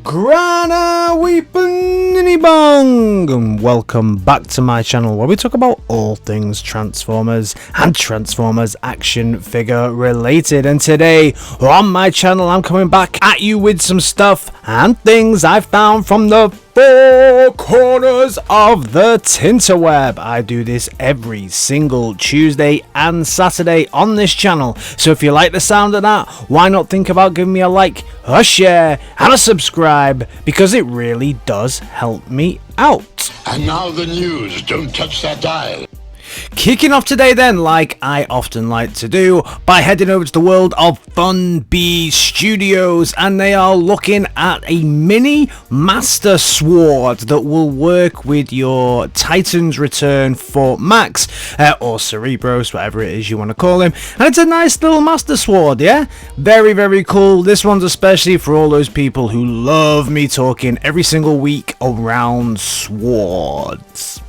Grana Weepin' Bong, and welcome back to my channel where we talk about all things Transformers and Transformers action figure related. And today on my channel I'm coming back at you with some stuff and things I found from the four corners of the Tinterweb. I do this every single Tuesday and Saturday on this channel, so if you like the sound of that, why not think about giving me a like, a share and a subscribe, because it really does help me out. And now the news. Don't touch that dial. Kicking off today then, like I often like to do, by heading over to the world of Bumblebee Studios, and they are looking at a mini Master Sword that will work with your Titan's Return for Max, or Cerebros, whatever it is you want to call him, and it's a nice little Master Sword, yeah? Very, very cool. This one's especially for all those people who love me talking every single week around swords.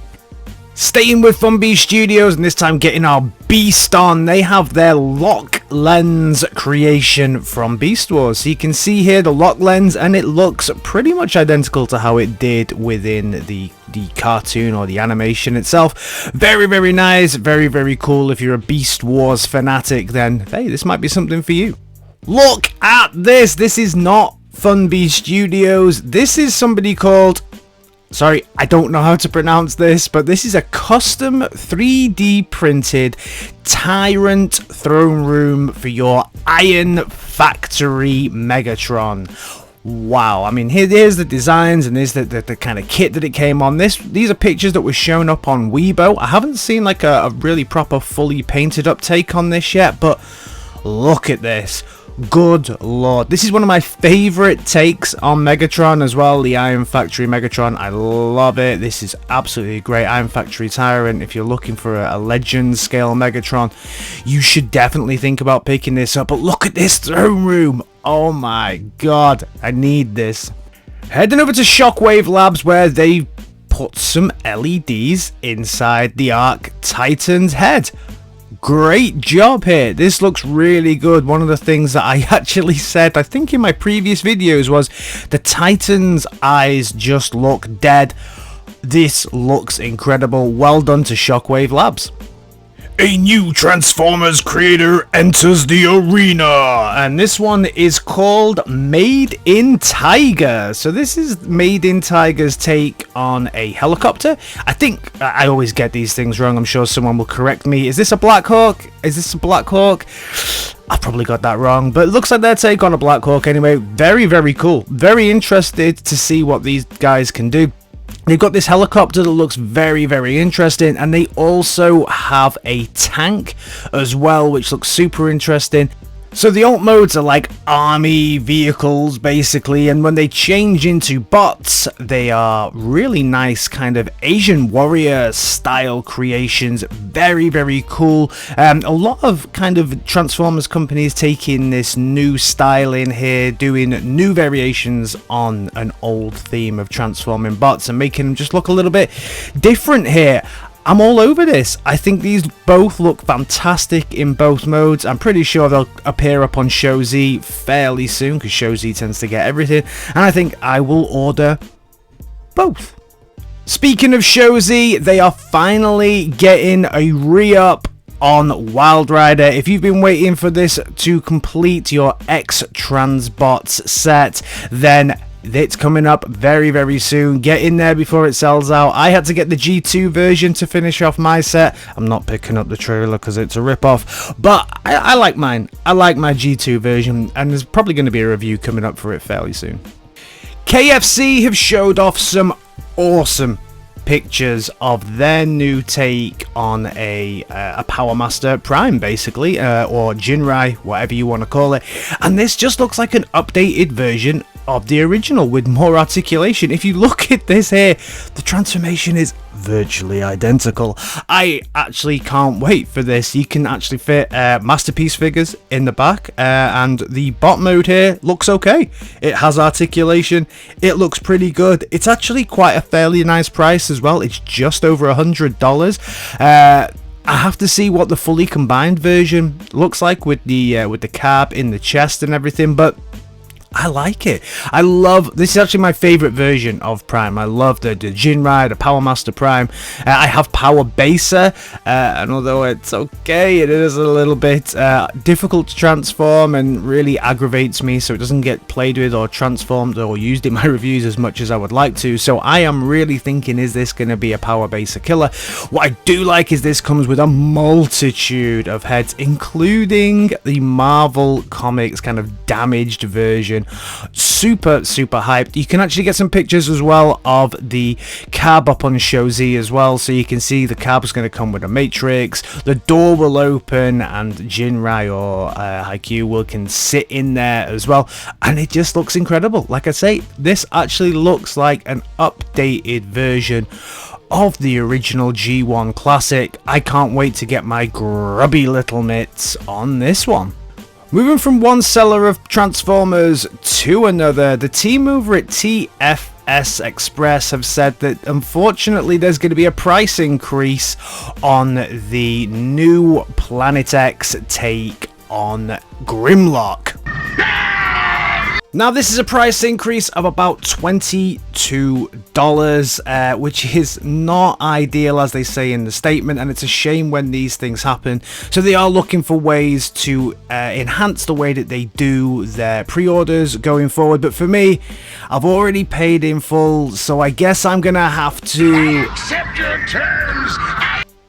Staying with Bumblebee Studios, and this time getting our Beast on, they have their lock lens creation from Beast Wars. So you can see here the lock lens, and it looks pretty much identical to how it did within the cartoon or the animation itself. Very, very nice, very, very cool. If you're a Beast Wars fanatic, then hey, this might be something for you. Look at this. This is not Bumblebee Studios. This is somebody called... Sorry, I don't know how to pronounce this, but this is a custom 3D printed Tyrant throne room for your Iron Factory Megatron. Wow, I mean, here's the designs, and here's the kind of kit that it came on. These are pictures that were shown up on Weibo. I haven't seen like a really proper fully painted up take on this yet, but look at this. Good lord, this is one of my favorite takes on Megatron as well, the Iron Factory Megatron. I love it. This is absolutely great. Iron Factory Tyrant. If you're looking for a legend scale Megatron, you should definitely think about picking this up. But look at this throne room. Oh my god, I need this. Heading over to Shockwave Labs, where they put some LEDs inside the Arc Titan's head. Great job here. This looks really good. One of the things that I actually said, I think in my previous videos, was the Titan's eyes just look dead. This looks incredible. Well done to Shockwave Labs. A new Transformers creator enters the arena, and this one is called Made in Tiger. So this is Made in Tiger's take on a helicopter. I think I always get these things wrong. I'm sure someone will correct me. Is this a Black Hawk? Is this a Black Hawk? I probably got that wrong, but it looks like their take on a Black Hawk anyway. Very, very cool. Very interested to see what these guys can do. They've got this helicopter that looks very, very interesting, and they also have a tank as well, which looks super interesting. So the alt modes are like army vehicles basically, and when they change into bots, they are really nice kind of Asian warrior style creations. Very, very cool. A lot of kind of Transformers companies taking this new style in here, doing new variations on an old theme of transforming bots and making them just look a little bit different here. I'm all over this. I think these both look fantastic in both modes. I'm pretty sure they'll appear up on ShowZ fairly soon, because ShowZ tends to get everything, and I think I will order both. Speaking of ShowZ, they are finally getting a re-up on Wild Rider. If you've been waiting for this to complete your X-Transbots set, then it's coming up very, very soon. Get in there before it sells out. I had to get the G2 version to finish off my set. I'm not picking up the trailer because it's a rip-off, but I like mine. I like my G2 version, and there's probably going to be a review coming up for it fairly soon. KFC have showed off some awesome pictures of their new take on a Powermaster Prime, basically, or Jinrai, whatever you want to call it, and this just looks like an updated version of the original with more articulation. If you look at this here, the transformation is virtually identical. I actually can't wait for this. You can actually fit Masterpiece figures in the back, and the bot mode here looks okay. It has articulation. It looks pretty good. It's actually quite a fairly nice price as well. It's just over $100. I have to see what the fully combined version looks like with the cab in the chest and everything, but I like it. I love, this is actually my favorite version of Prime. I love the Jinrai, the Powermaster Prime. I have Power Baser, and although it's okay, it is a little bit difficult to transform and really aggravates me, so it doesn't get played with or transformed or used in my reviews as much as I would like to. So I am really thinking, is this going to be a Power Baser killer? What I do like is this comes with a multitude of heads, including the Marvel Comics kind of damaged version. Super hyped. You can actually get some pictures as well of the cab up on Show Z as well, so you can see the cab's going to come with a matrix, the door will open, and Jinrai or Haikyuu can sit in there as well, and it just looks incredible. Like I say, this actually looks like an updated version of the original G1 classic. I can't wait to get my grubby little mitts on this one. Moving from one seller of Transformers to another, the team over at TFS Express have said that unfortunately there's going to be a price increase on the new Planet X take on Grimlock. Now this is a price increase of about $22, which is not ideal, as they say in the statement, and it's a shame when these things happen. So they are looking for ways to enhance the way that they do their pre-orders going forward, but for me, I've already paid in full, so I guess I'm gonna have to accept your terms.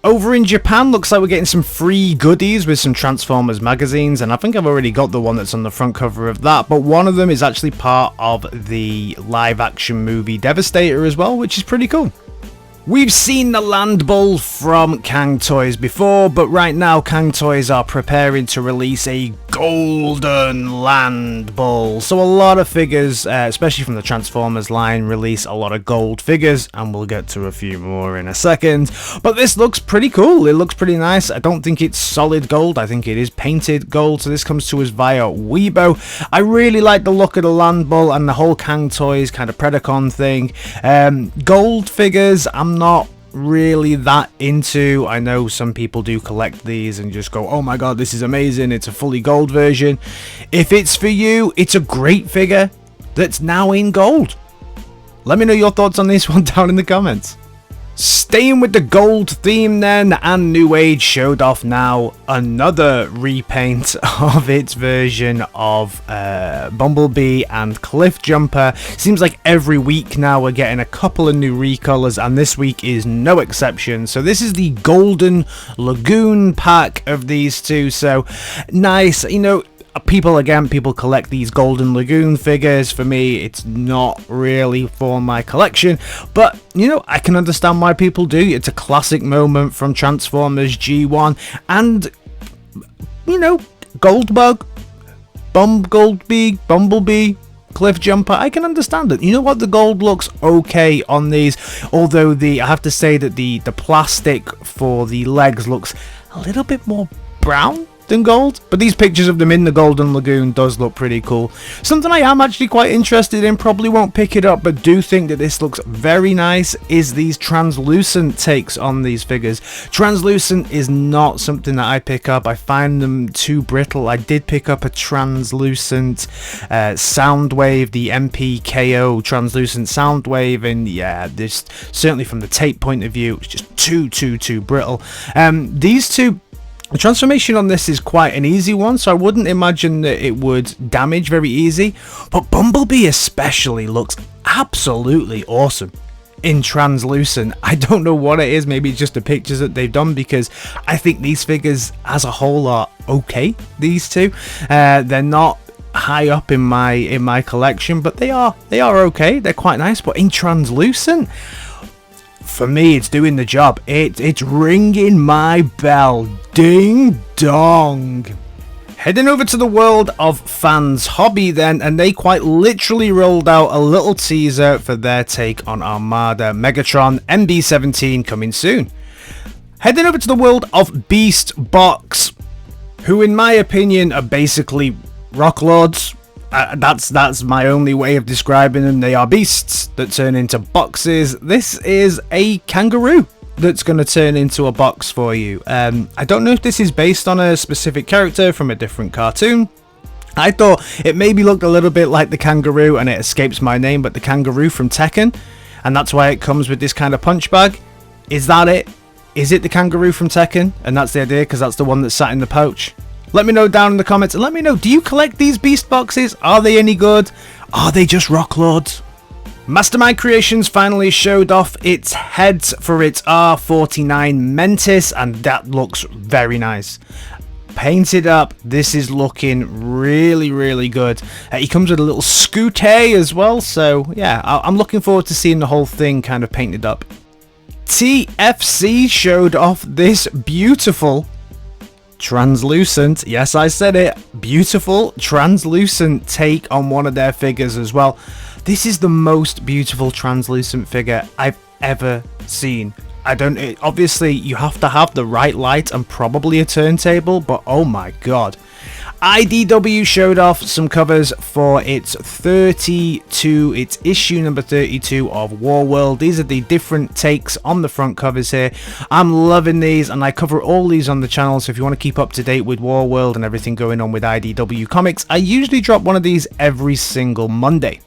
Over in Japan, looks like we're getting some free goodies with some Transformers magazines, and I think I've already got the one that's on the front cover of that, but one of them is actually part of the live action movie Devastator as well, which is pretty cool. We've seen the LANDBULL from CANGTOYS before, but right now CANGTOYS are preparing to release a golden LANDBULL. So a lot of figures, especially from the Transformers line, release a lot of gold figures, and we'll get to a few more in a second. But this looks pretty cool. It looks pretty nice. I don't think it's solid gold. I think it is painted gold. So this comes to us via Weibo. I really like the look of the LANDBULL and the whole CANGTOYS kind of Predacon thing. Gold figures, I'm not really that into. I know some people do collect these and just go, oh my god, this is amazing, it's a fully gold version. If it's for you, it's a great figure that's now in gold. Let me know your thoughts on this one down in the comments. Staying with the gold theme then, and NEWAGE showed off now another repaint of its version of Bumblebee and CLIFFJUMPER. Seems like every week now we're getting a couple of new recolors, and this week is no exception. So this is the golden Lagoon pack of these two, so nice. You know, people collect these golden Lagoon figures. For me, it's not really for my collection, but you know, I can understand why people do. It's a classic moment from Transformers G1, and you know, Goldbug, Bumblebee, CLIFFJUMPER, I can understand it. You know what, the gold looks okay on these, although I have to say that the plastic for the legs looks a little bit more brown than gold, but these pictures of them in the golden Lagoon does look pretty cool. Something I am actually quite interested in, probably won't pick it up, but do think that this looks very nice, is these translucent takes on these figures. Translucent is not something that I pick up. I find them too brittle. I did pick up a translucent Soundwave, the MPKO translucent Soundwave, and yeah, this certainly from the tape point of view, it's just too brittle. These two, the transformation on this is quite an easy one, so I wouldn't imagine that it would damage very easy, but Bumblebee especially looks absolutely awesome in translucent. I don't know what it is, maybe it's just the pictures that they've done, because I think these figures as a whole are okay, these two. They're not high up in my collection, but they are okay, they're quite nice. But in translucent, for me, it's doing the job. It's ringing my bell. Ding dong. Heading over to the world of Fans Hobby then, and they quite literally rolled out a little teaser for their take on Armada Megatron MD17 coming soon. Heading over to the world of BEASTBOX, who in my opinion are basically rock lords. That's my only way of describing them. They are beasts that turn into boxes. This is a kangaroo that's going to turn into a box for you. I don't know if this is based on a specific character from a different cartoon. I thought it maybe looked a little bit like the kangaroo, and it escapes my name, but the kangaroo from Tekken, and that's why it comes with this kind of punch bag. Is that it? Is it the kangaroo from Tekken? And that's the idea, because that's the one that sat in the pouch. Let me know down in the comments, and let me know, do you collect these beast boxes? Are they any good? Are they just rock lords? Mastermind Creations finally showed off its heads for its R49 Mentis, and that looks very nice. Painted up, this is looking really good. He comes with a little scooter as well, so yeah, I'm looking forward to seeing the whole thing kind of painted up. TFC showed off this beautiful translucent, yes I said it, beautiful translucent take on one of their figures as well. This is the most beautiful translucent figure I've ever seen. Obviously you have to have the right light and probably a turntable, but oh my god. IDW showed off some covers for its issue number 32 of WARWORLD. These are the different takes on the front covers here. I'm loving these, and I cover all these on the channel, so if you want to keep up to date with WARWORLD and everything going on with IDW Comics, I usually drop one of these every single Monday.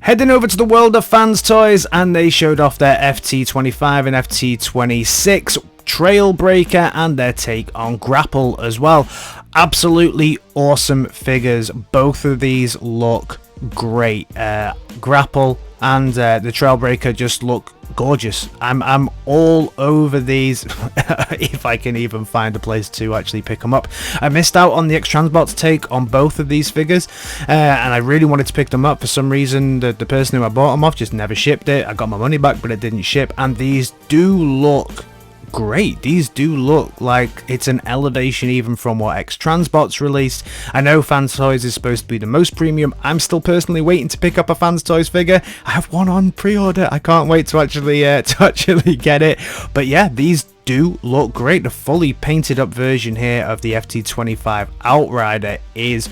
Heading over to the world of Fanstoys, and they showed off their FT25 and FT26 Trailbreaker and their take on GRAPPLE as well. Absolutely awesome figures. Both of these look great. GRAPPLE and the Trailbreaker just look gorgeous. I'm all over these if I can even find a place to actually pick them up. I missed out on the X-Transbots take on both of these figures, and I really wanted to pick them up. For some reason the person who I bought them off just never shipped it. I got my money back, but it didn't ship, and these do look great. These do look like it's an elevation even from what X-Transbots released. I know Fanstoys is supposed to be the most premium. I'm still personally waiting to pick up a Fanstoys figure. I have one on pre-order. I can't wait to actually get it. But yeah, these do look great. The fully painted up version here of the FT25 Outrider is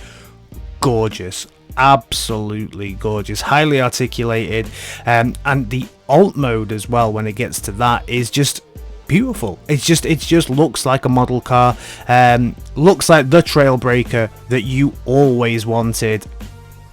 gorgeous. Absolutely gorgeous, highly articulated, and the alt mode as well, when it gets to that, is just beautiful. It just looks like a model car, looks like the Trailbreaker that you always wanted.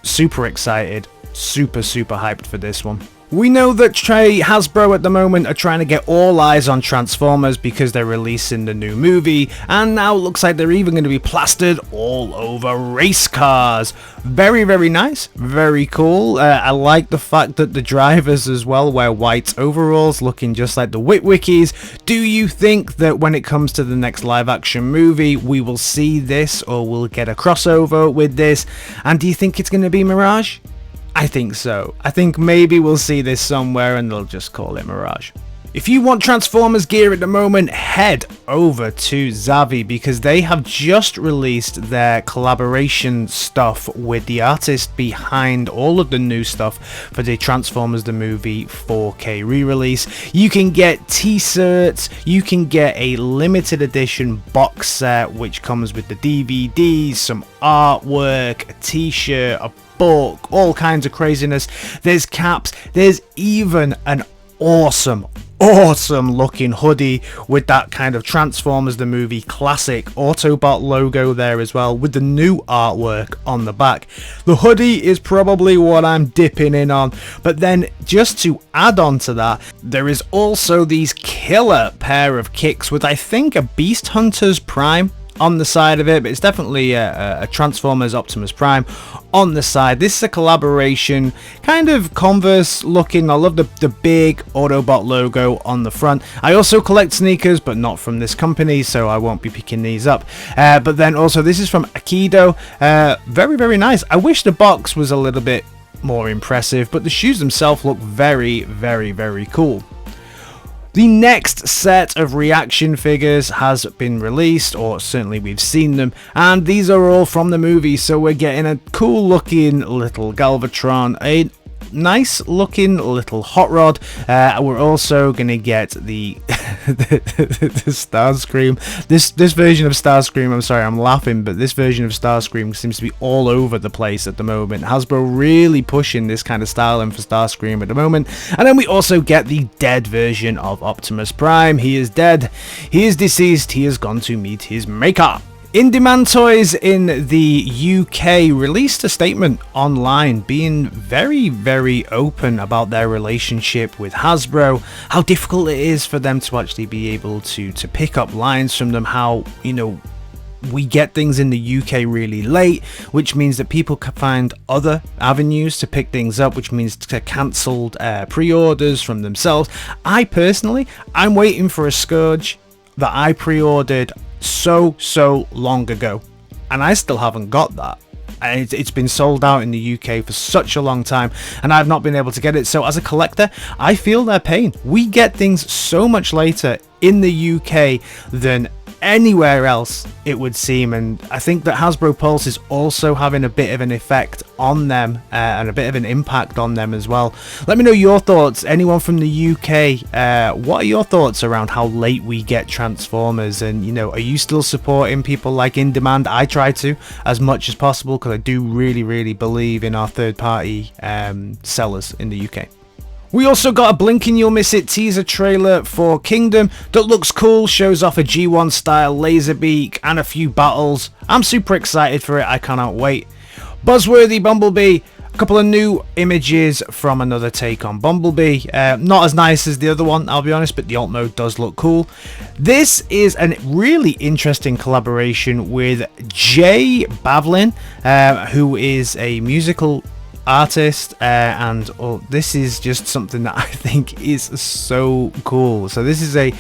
Super excited, super hyped for this one. We know that Hasbro at the moment are trying to get all eyes on Transformers because they're releasing the new movie, and now it looks like they're even going to be plastered all over race cars. Very nice, very cool. I like the fact that the drivers as well wear white overalls, looking just like the Witwickies. Do you think that when it comes to the next live action movie we will see this, or we'll get a crossover with this? And do you think it's going to be Mirage? I think so. I think maybe we'll see this somewhere and they'll just call it Mirage. If you want Transformers gear at the moment, head over to ZAVVI, because they have just released their collaboration stuff with the artist behind all of the new stuff for the Transformers the Movie 4K re-release. You can get t-shirts, you can get a limited edition box set which comes with the DVDs, some artwork, a t-shirt, a book, all kinds of craziness. There's caps, there's even an awesome looking hoodie with that kind of Transformers the Movie classic Autobot logo there as well, with the new artwork on the back. The hoodie is probably what I'm dipping in on, but then just to add on to that, there is also these killer pair of kicks with, I think, a Beast Hunters Prime on the side of it, but it's definitely a Transformers Optimus Prime on the side. This is a collaboration, kind of Converse looking. I love the big Autobot logo on the front. I also collect sneakers, but not from this company, so I won't be picking these up. But then also this is from AQUIDO. Very nice. I wish the box was a little bit more impressive, but the shoes themselves look very cool. The next set of reaction figures has been released, or certainly we've seen them, and these are all from the movie, so we're getting a cool looking little Galvatron, a nice looking little Hot Rod. We're also gonna get the the Starscream. This version of Starscream, I'm sorry I'm laughing, but this version of Starscream seems to be all over the place at the moment. Hasbro really pushing this kind of styling for Starscream at the moment. And then we also get the dead version of Optimus Prime. He is dead, he is deceased, he has gone to meet his maker. InDemand Toys in the UK released a statement online being very, very open about their relationship with Hasbro, how difficult it is for them to actually be able to pick up lines from them, how, you know, we get things in the UK really late, which means that people can find other avenues to pick things up, which means to cancelled pre-orders from themselves. I'm waiting for a Scourge that I pre-ordered so long ago, and I still haven't got that. And it's been sold out in the UK for such a long time, and I've not been able to get it. So as a collector, I feel their pain. We get things so much later in the UK than anywhere else, it would seem, and I think that Hasbro Pulse is also having a bit of an effect on them and a bit of an impact on them as well. Let me know your thoughts, anyone from the UK. What are your thoughts around how late we get Transformers, and, you know, are you still supporting people like InDemand? I try to as much as possible because I do really believe in our third-party sellers in the UK. We also got a blink and you'll miss it teaser trailer for Kingdom that looks cool, shows off a G1 style laser beak and a few battles. I'm super excited for it, I cannot wait. Buzzworthy Bumblebee, a couple of new images from another take on Bumblebee. Not as nice as the other one, I'll be honest, but the alt mode does look cool. This is a really interesting collaboration with J.Balvin, who is a musical artist, and this is just something that I think is so cool. So this is a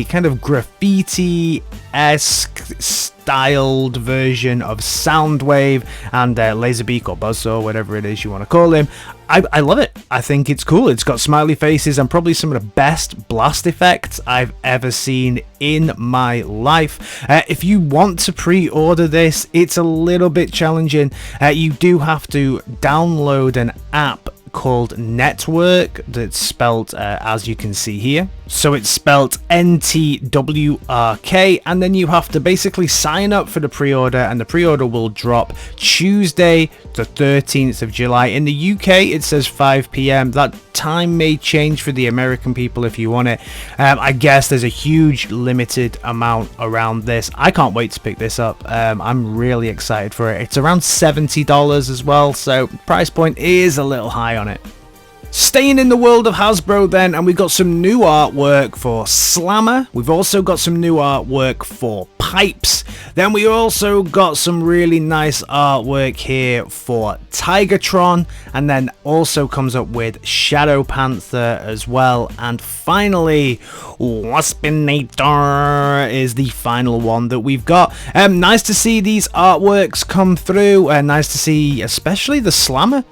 kind of graffiti-esque styled version of Soundwave and Laserbeak or Buzzsaw, whatever it is you want to call him. I love it. I think it's cool. It's got smiley faces and probably some of the best blast effects I've ever seen in my life. If you want to pre-order this, it's a little bit challenging. You do have to download an app called Network that's spelt as you can see here. So it's spelt NTWRK, and then you have to basically sign up for the pre-order, and the pre-order will drop Tuesday the 13th of July. In the UK it says 5 PM. That time may change for the American people if you want it. I guess there's a huge limited amount around this. I can't wait to pick this up. I'm really excited for it. It's around $70 as well, so price point is a little high on it. Staying in the world of Hasbro then, and we've got some new artwork for Slammer. We've also got some new artwork for Pipes. Then we also got some really nice artwork here for Tigertron, and then also comes up with Shadow Panther as well. And finally, Waspinator is the final one that we've got. Nice to see these artworks come through, and nice to see especially the Slammer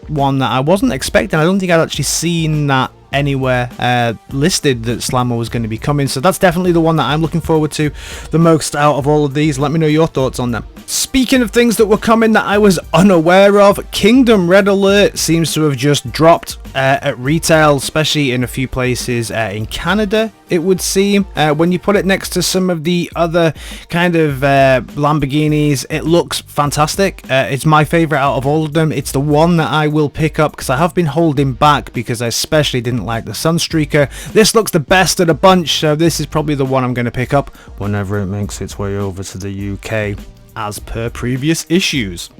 one that I wasn't expecting. I don't think I'd actually seen that anywhere listed that Slammer was going to be coming, so that's definitely the one that I'm looking forward to the most out of all of these. Let me know your thoughts on them. Speaking of things that were coming that I was unaware of, Kingdom Red Alert seems to have just dropped at retail, especially in a few places in Canada, it would seem. When you put it next to some of the other kind of Lamborghinis, it looks fantastic. It's my favorite out of all of them. It's the one that I will pick up because I have been holding back because I especially didn't like the Sunstreaker. This looks the best of the bunch, so this is probably the one I'm going to pick up whenever it makes its way over to the UK, as per previous issues.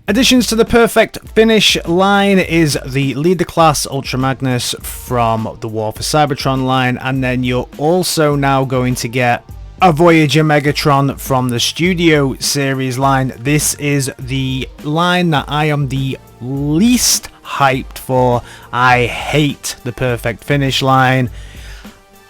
Additions to the Perfect Finish line is the Leader Class Ultra Magnus from the War for Cybertron line, and then you're also now going to get a Voyager Megatron from the Studio Series line. This is the line that I am the least hyped for. I hate the Perfect Finish line.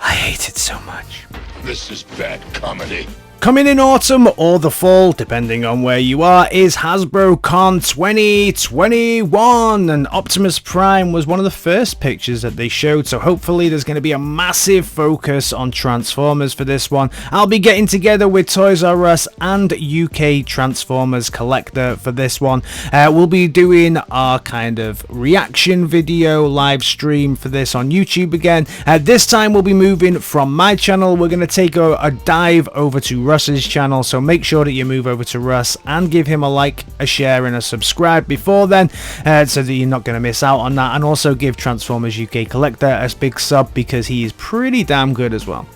I hate it so much. This is bad comedy. Coming in autumn or the fall, depending on where you are, is Hasbro Con 2021, and Optimus Prime was one of the first pictures that they showed, so hopefully there's going to be a massive focus on Transformers for this one. I'll be getting together with Toys R Us and UK Transformers Collector for this one. We'll be doing our kind of reaction video live stream for this on YouTube again. This time we'll be moving from my channel. We're going to take a dive over to Russ's channel, so make sure that you move over to Russ and give him a like, a share and a subscribe before then, so that you're not going to miss out on that, and also give Transformers UK Collector a big sub because he is pretty damn good as well.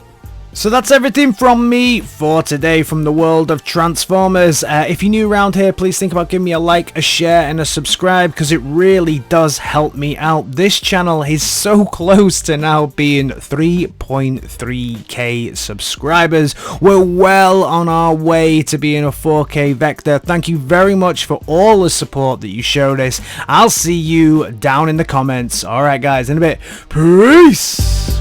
So that's everything from me for today from the world of Transformers. If you're new around here, please think about giving me a like, a share, and a subscribe, because it really does help me out. This channel is so close to now being 3.3k subscribers. We're well on our way to being a 4k vector. Thank you very much for all the support that you showed us. I'll see you down in the comments. Alright guys, in a bit. Peace!